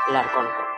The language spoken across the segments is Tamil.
எல்லாருக்கும் வணக்கம்.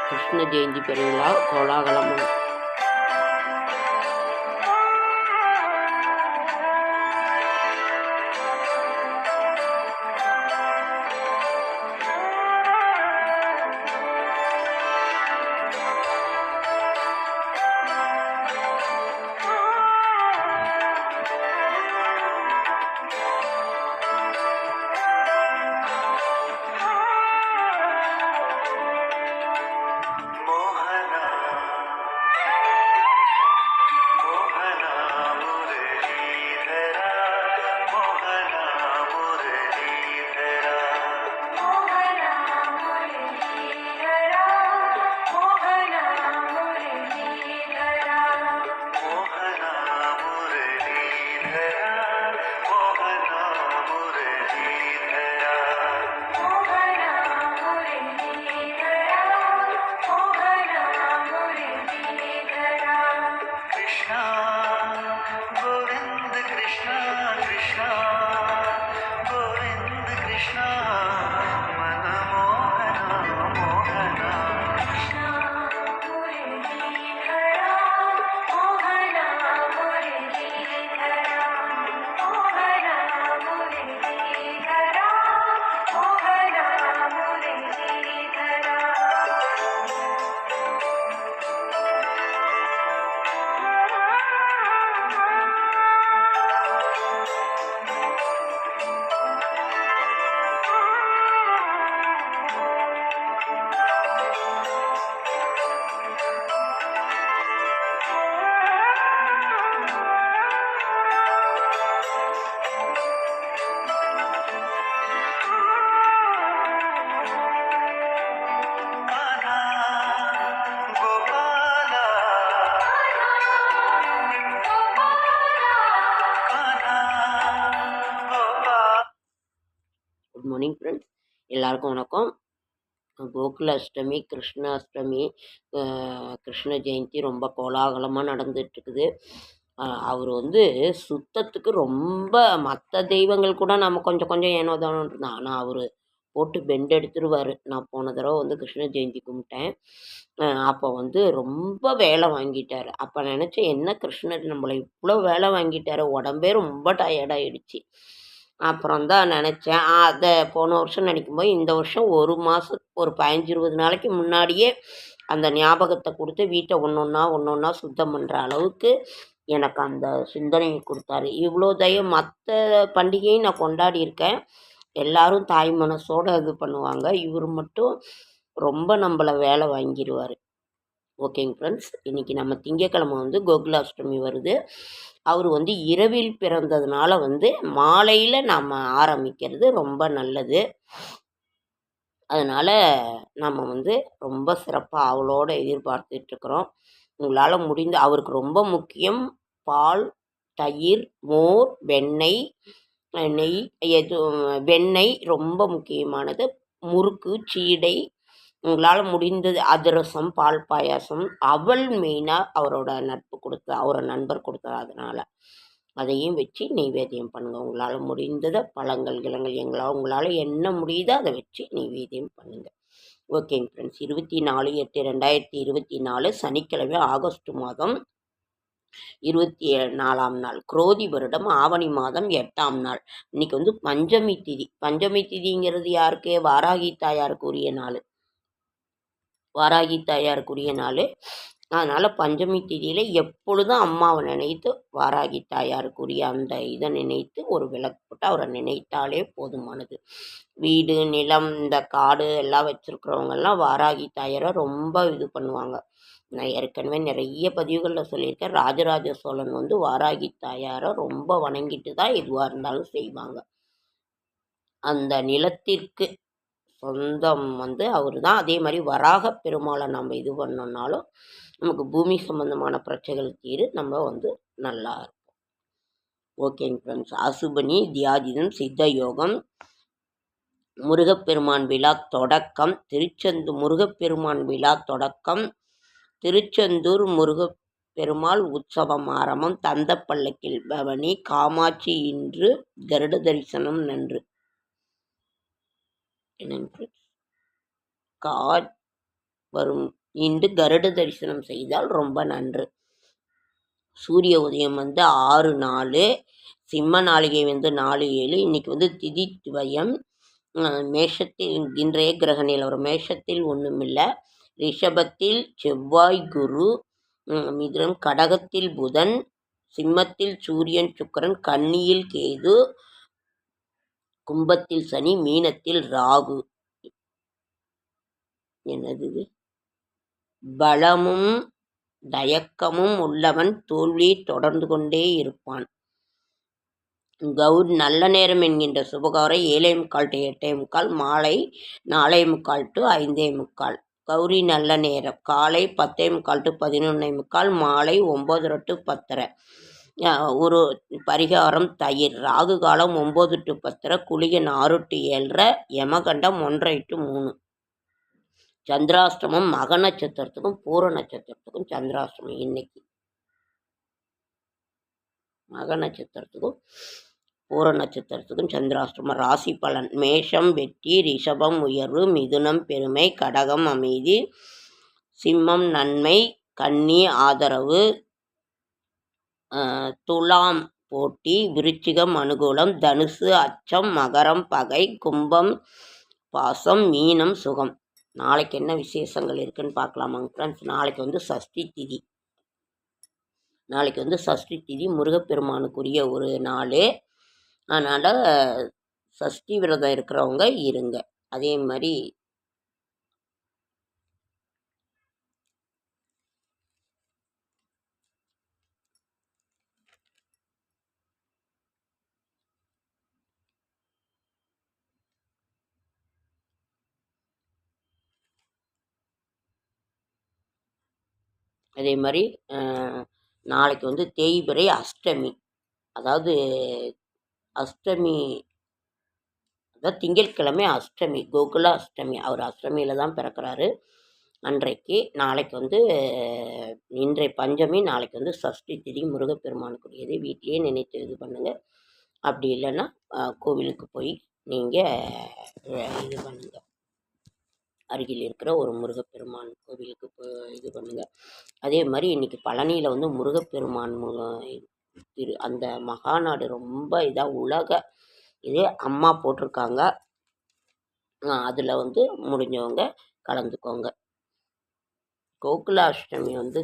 கிருஷ்ண ஜெயந்தி பெருவிழா கோலாகலமும் குட் மார்னிங் ஃப்ரெண்ட்ஸ், எல்லாருக்கும் வணக்கம். கோகுலாஷ்டமி, கிருஷ்ணாஷ்டமி, கிருஷ்ண ஜெயந்தி ரொம்ப கோலாகலமாக நடந்துட்டுருக்குது. அவர் சுத்தத்துக்கு ரொம்ப மற்ற தெய்வங்கள் கூட நம்ம கொஞ்சம் கொஞ்சம் ஏனோ தானோ இருந்தான், ஆனால் அவர் போட்டு பெண்ட் எடுத்துருவார். நான் போன தடவை கிருஷ்ண ஜெயந்தி கும்பிட்டேன். அப்போ ரொம்ப வேலை வாங்கிட்டார். அப்போ நினச்சேன், என்ன கிருஷ்ணர் நம்மளை இவ்வளோ வேலை வாங்கிட்டார், உடம்பே ரொம்ப டயர்டாகிடுச்சு. அப்புறம் தான் நினச்சேன், அதை போன வருஷம் நினைக்கும்போது இந்த வருஷம் ஒரு 15-20 நாளைக்கு முன்னாடியே அந்த ஞாபகத்தை கொடுத்து வீட்டை ஒன்று ஒன்றா சுத்தம் பண்ணுற அளவுக்கு எனக்கு அந்த சிந்தனையை கொடுத்தாரு. இவ்வளோ மற்ற பண்டிகையும் நான் கொண்டாடி இருக்கேன், எல்லாரும் தாய் மனசோடு இது பண்ணுவாங்க. இவர் மட்டும் ரொம்ப நம்மளை வேலை வாங்கிடுவார். ஓகேங்க ஃப்ரெண்ட்ஸ், இன்றைக்கி நம்ம திங்கக்கிழமை கோகுலாஷ்டமி வருது. அவர் இரவில் பிறந்ததுனால மாலையில் நாம் ஆரம்பிக்கிறது ரொம்ப நல்லது. அதனால் நம்ம ரொம்ப சிறப்பாக அவளோடு எதிர்பார்த்துட்ருக்குறோம். உங்களால் முடிந்த, அவருக்கு ரொம்ப முக்கியம் பால், தயிர், மோர், வெண்ணெய், நெய், வெண்ணெய் ரொம்ப முக்கியமானது, முறுக்கு, சீடை, உங்களால் முடிந்தது அதிரசம், பால் பாயாசம், அவள் மெயினாக அவரோட நண்பர் கொடுத்தார். அதனால் அதையும் வச்சு நெய்வேத்தியம் பண்ணுங்கள். உங்களால் முடிந்ததை பழங்கள் கிழங்கள் உங்களால் என்ன முடியுதோ அதை வச்சு நெய்வேத்தியம் பண்ணுங்கள். ஓகேங்க ஃப்ரெண்ட்ஸ், 24/8/2024 சனிக்கிழமை, ஆகஸ்ட் மாதம் 24ஆம் நாள், குரோதி வருடம் ஆவணி மாதம் 8ஆம் நாள். இன்னைக்கு பஞ்சமி திதி. பஞ்சமி திதிங்கிறது யாருக்கு? வாராகி தாயாருக்குரிய நாள். அதனால் பஞ்சமி திதியில் எப்பொழுதும் அம்மாவை நினைத்து, வாராகி தாயாருக்குரிய அந்த இதை நினைத்து ஒரு விளக்கு போட்டு அவரை நினைத்தாலே போதுமானது. வீடு, நிலம், இந்த காடு எல்லாம் வச்சுருக்கிறவங்கெல்லாம் வாராகி தாயாரை ரொம்ப இது பண்ணுவாங்க. நான் ஏற்கனவே நிறைய பதிவுகளில் சொல்லியிருக்கேன். ராஜராஜ சோழன் வந்து வாராகி தாயாரை ரொம்ப வணங்கிட்டு தான் எதுவாக இருந்தாலும் செய்வாங்க. அந்த நிலத்திற்கு சொந்தம் வந்து அவர் தான். அதே மாதிரி வராக பெருமாளை நம்ம இது பண்ணோம்னாலும் நமக்கு பூமி சம்பந்தமான பிரச்சனைகள் நம்ம வந்து நல்லா இருக்கும். ஓகேங்க ஃப்ரெண்ட்ஸ். அசுபனி தியாஜிதம் சித்த யோகம் முருகப்பெருமான் விழா தொடக்கம். முருகப்பெருமான் விழா தொடக்கம். திருச்செந்தூர் முருகப்பெருமாள் உற்சவம் ஆரம்பம். தந்த பல்லக்கில் பவனி. காமாட்சி இன்று கருட தரிசனம் நன்று. வரும் இன்று கருட தரிசனம் செய்தால் ரொம்ப நன்று. சூரிய உதயம் வந்து 6:04. சிம்ம நாளிகை வந்து 4:07. இன்னைக்கு வந்து திதி துவயம். மேஷத்தில் இன்றைய கிரக நிலவரம் மேஷத்தில் ஒன்றுமில்லை. ரிஷபத்தில் செவ்வாய் குரு. மிதுனம் கடகத்தில் புதன். சிம்மத்தில் சூரியன் சுக்கிரன். கன்னியில் கேது. கும்பத்தில் சனி. மீனத்தில் ராகு. என்னது பலமும் தயக்கமும் உள்ளவன் தோல்வியை தொடர்ந்து கொண்டே இருப்பான். நல்ல நேரம் என்கின்ற சுபகாரம் 7:45 to 8:45, மாலை 4:45 to 5:45. கௌரி நல்ல நேரம் காலை 10:45 to 11:45, மாலை 9:30 to 10:30. ஒரு பரிகாரம் தயிர். ராகு காலம் 9 to 10:30, குளிகன் 6 to 7:30, யமகண்டம் 1:30 to 3. சந்திராஷ்டமம் மக நட்சத்திரத்துக்கும் பூர நட்சத்திரத்துக்கும் சந்திராஷ்டமம். இன்னைக்கு மக நட்சத்திரத்துக்கும் பூர நட்சத்திரத்துக்கும் சந்திராஷ்டமம். ராசி பலன்: மேஷம் வெற்றி, ரிஷபம் உயர்வு, மிதுனம் பெருமை, கடகம் அமைதி, சிம்மம் நன்மை, கன்னி ஆதரவு, துலாம் போட்டி, விருச்சிகம் அனுகூலம், தனுசு அச்சம், மகரம் பகை, கும்பம் பாசம், மீனம் சுகம். நாளைக்கு என்ன விசேஷங்கள் இருக்குன்னு பார்க்கலாமாங்க ஃப்ரெண்ட்ஸ். நாளைக்கு வந்து சஷ்டி திதி. முருகப்பெருமானுக்குரிய ஒரு நாள். அதனால் சஷ்டி விரதம் இருக்கிறவங்க இருங்க. அதே மாதிரி நாளைக்கு வந்து தேய்பிறை அஷ்டமி. அதாவது திங்கட்கிழமை அஷ்டமி, கோகுல அஷ்டமி. அவர் அஷ்டமியில் தான் பிறக்கிறாரு அன்றைக்கு. நாளைக்கு வந்து இன்றைய பஞ்சமி, நாளைக்கு வந்து சஷ்டி திதி முருகப்பெருமானுக்குரியது. வீட்டிலேயே நினைத்து இது பண்ணுங்கள். அப்படி இல்லைன்னா கோவிலுக்கு போய் நீங்கள் இது பண்ணுங்கள். அருகில் இருக்கிற ஒரு முருகப்பெருமான் கோவிலுக்கு இது பண்ணுங்கள். அதே மாதிரி இன்றைக்கி பழனியில் வந்து முருகப்பெருமான் அந்த மகாநாடு ரொம்ப இதாக உலக இதே அம்மா போட்டிருக்காங்க. அதில் வந்து முடிஞ்சவங்க கலந்துக்கோங்க. கோகுலாஷ்டமி வந்து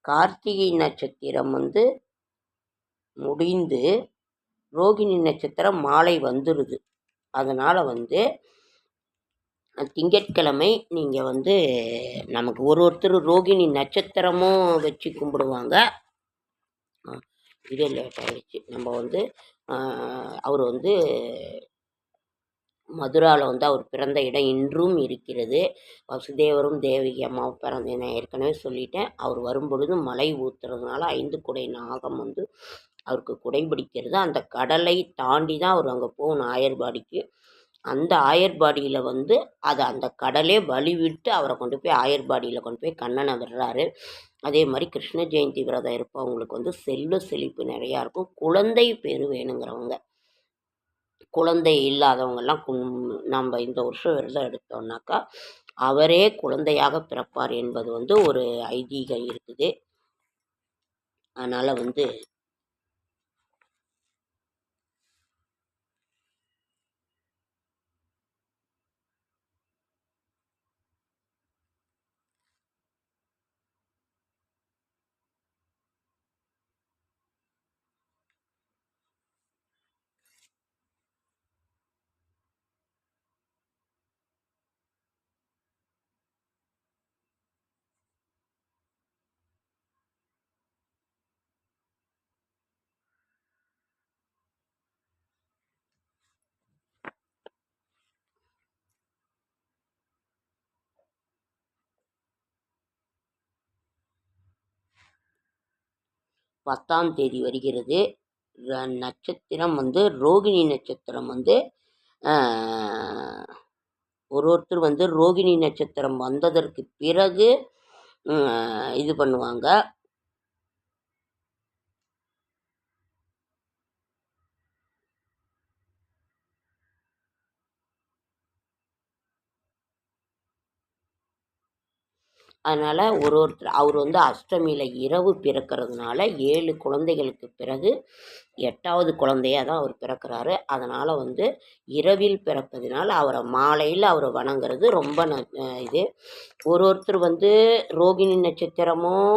கார்த்திகை நட்சத்திரம் வந்து முடிந்து ரோகிணி நட்சத்திரம் மாலை வந்துடுது. அதனால் வந்து திங்கட்கிழமை நீங்கள் வந்து நமக்கு ஒருத்தர் ரோகிணி நட்சத்திரமும் வச்சு கும்பிடுவாங்க. இது லேட் ஆகிடுச்சு. நம்ம வந்து அவர் வந்து மதுராவில் வந்து அவர் பிறந்த இடம் இன்றும் இருக்கிறது. வசுதேவரும் தேவகி அம்மாவும் பிறந்த, நான் ஏற்கனவே சொல்லிட்டேன். அவர் வரும்பொழுது மழை ஊற்றுறதுனால 5 குடை நாகம் வந்து அவருக்கு குடைபிடிக்கிறது. அந்த கடலை தாண்டி தான் அவர் அங்கே போகணும் ஆயர்பாடிக்கு. அந்த ஆயர்பாடியில் வந்து அந்த கடலே வழிவிட்டு அவரை கொண்டு போய் ஆயர்பாடியில் கொண்டு போய் கண்ணனை விடுறாரு. அதே மாதிரி கிருஷ்ண ஜெயந்தி விரதம் இருப்பவங்களுக்கு வந்து செல்வ செழிப்பு நிறையா இருக்கும். குழந்தை பேர் வேணுங்கிறவங்க, குழந்தை இல்லாதவங்கெல்லாம் நம்ம இந்த வருஷம் விரதம் எடுத்தோம்னாக்கா அவரே குழந்தையாக பிறப்பார் என்பது வந்து ஒரு ஐதீகம் இருக்குது. அதனால் வந்து 10ஆம் தேதி வருகிறது. நட்சத்திரம் வந்து ரோகிணி நட்சத்திரம் வந்து ஒருத்தர் வந்து ரோகிணி நட்சத்திரம் வந்ததற்கு பிறகு இது பண்ணுவாங்க. அதனால் ஒருத்தர் அவர் வந்து அஷ்டமியில் இரவு பிறக்கிறதுனால 7 குழந்தைகளுக்கு பிறகு 8வது குழந்தையாக தான் அவர் பிறக்கிறாரு. அதனால் வந்து இரவில் பிறப்பதினால் அவரை மாலையில் அவரை வணங்குறது ரொம்ப இது. ஒருத்தர் வந்து ரோகிணி நட்சத்திரமும்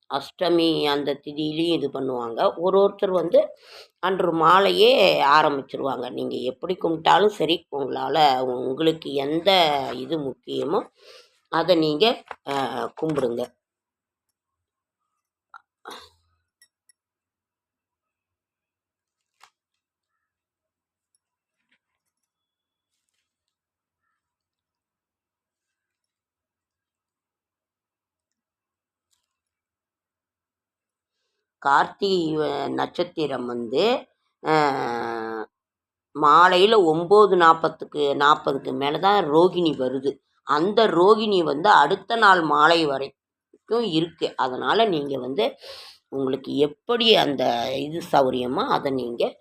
அஷ்டமி அந்த திதியிலையும் இது பண்ணுவாங்க. ஒருத்தர் வந்து அன்று மாலையே ஆரம்பிச்சிருவாங்க. நீங்கள் எப்படி கும்பிட்டாலும் சரி, உங்களுக்கு எந்த இது முக்கியமோ அதை நீங்கள் கும்பிடுங்க. கார்த்திகை நட்சத்திரம் வந்து மாலையில் 9:40க்கு மேலே தான் ரோகிணி வருது. அந்த ரோகிணி வந்து அடுத்த நாள் மாலை வரைக்கும் இருக்குது. அதனால் நீங்கள் வந்து உங்களுக்கு எப்படி அந்த இது சௌகரியமோ அதை நீங்கள்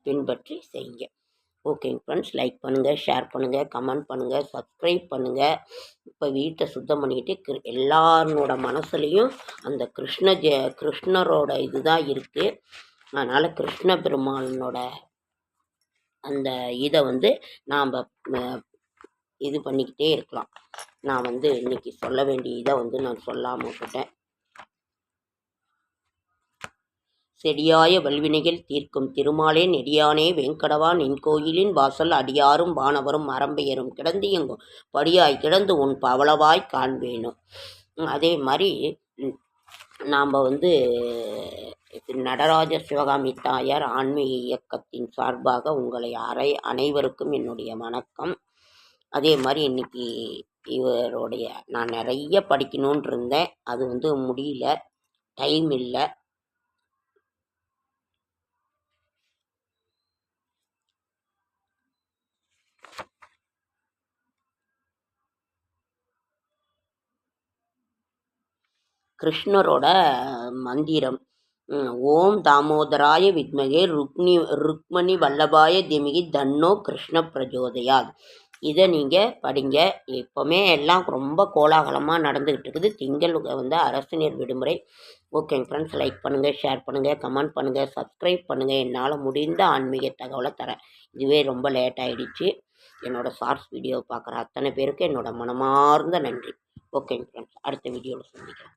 பின்பற்றி செய்யுங்க. ஓகேங்க ஃப்ரெண்ட்ஸ், லைக் பண்ணுங்கள், ஷேர் பண்ணுங்கள், கமெண்ட் பண்ணுங்கள், சப்ஸ்கிரைப் பண்ணுங்கள். இப்போ வீட்டை சுத்தம் பண்ணிக்கிட்டு எல்லாரோட மனசுலேயும் அந்த கிருஷ்ணரோட இது தான் இருக்குது. அதனால் கிருஷ்ண பெருமாளனோட அந்த இதை வந்து நாம் இது பண்ணிக்கிட்டே இருக்கலாம். நான் வந்து இன்றைக்கி சொல்ல வேண்டிய இதை வந்து நான் சொல்லாமல் விட்டுட்டேன். செடியாய வல்வினைகள் தீர்க்கும் திருமாலே நெடியானே வெங்கடவா நின் கோயிலின் வாசல் அடியாரும் வானவரும் மரம்பெயரும் கிடந்து எங்கும் படியாய் கிடந்து உன் பவளவாய் காண்பேனும். அதே மாதிரி நாம் வந்து நடராஜ சிவகாமி தாயார் ஆன்மீக இயக்கத்தின் சார்பாக உங்களை அனைவருக்கும் என்னுடைய வணக்கம். அதே மாதிரி இன்றைக்கி இவருடைய நான் நிறைய படிக்கணுன்னு இருந்தேன், அது வந்து முடியல, டைம் இல்லை. கிருஷ்ணரோட மந்திரம் ஓம் தாமோதராய வித்மகே ருக்மணி வல்லபாய திமிகி தன்னோ கிருஷ்ண பிரஜோதயாத். இதை நீங்கள் படிங்க. எப்போவுமே எல்லாம் ரொம்ப கோலாகலமாக நடந்துக்கிட்டு இருக்குது. திங்கள் வந்து அரசினர் விடுமுறை. ஓகேங்க ஃப்ரெண்ட்ஸ், லைக் பண்ணுங்கள், ஷேர் பண்ணுங்கள், கமெண்ட் பண்ணுங்கள், சப்ஸ்கிரைப் பண்ணுங்கள். என்னால் முடிந்த ஆன்மீக தகவலை தரேன். இதுவே ரொம்ப லேட் ஆகிடுச்சு. என்னோடய ஷார்ட்ஸ் வீடியோ பார்க்குற அத்தனை பேருக்கு என்னோடய மனமார்ந்த நன்றி. ஓகேங்க ஃப்ரெண்ட்ஸ், அடுத்த வீடியோவில் சந்திக்கிறேன்.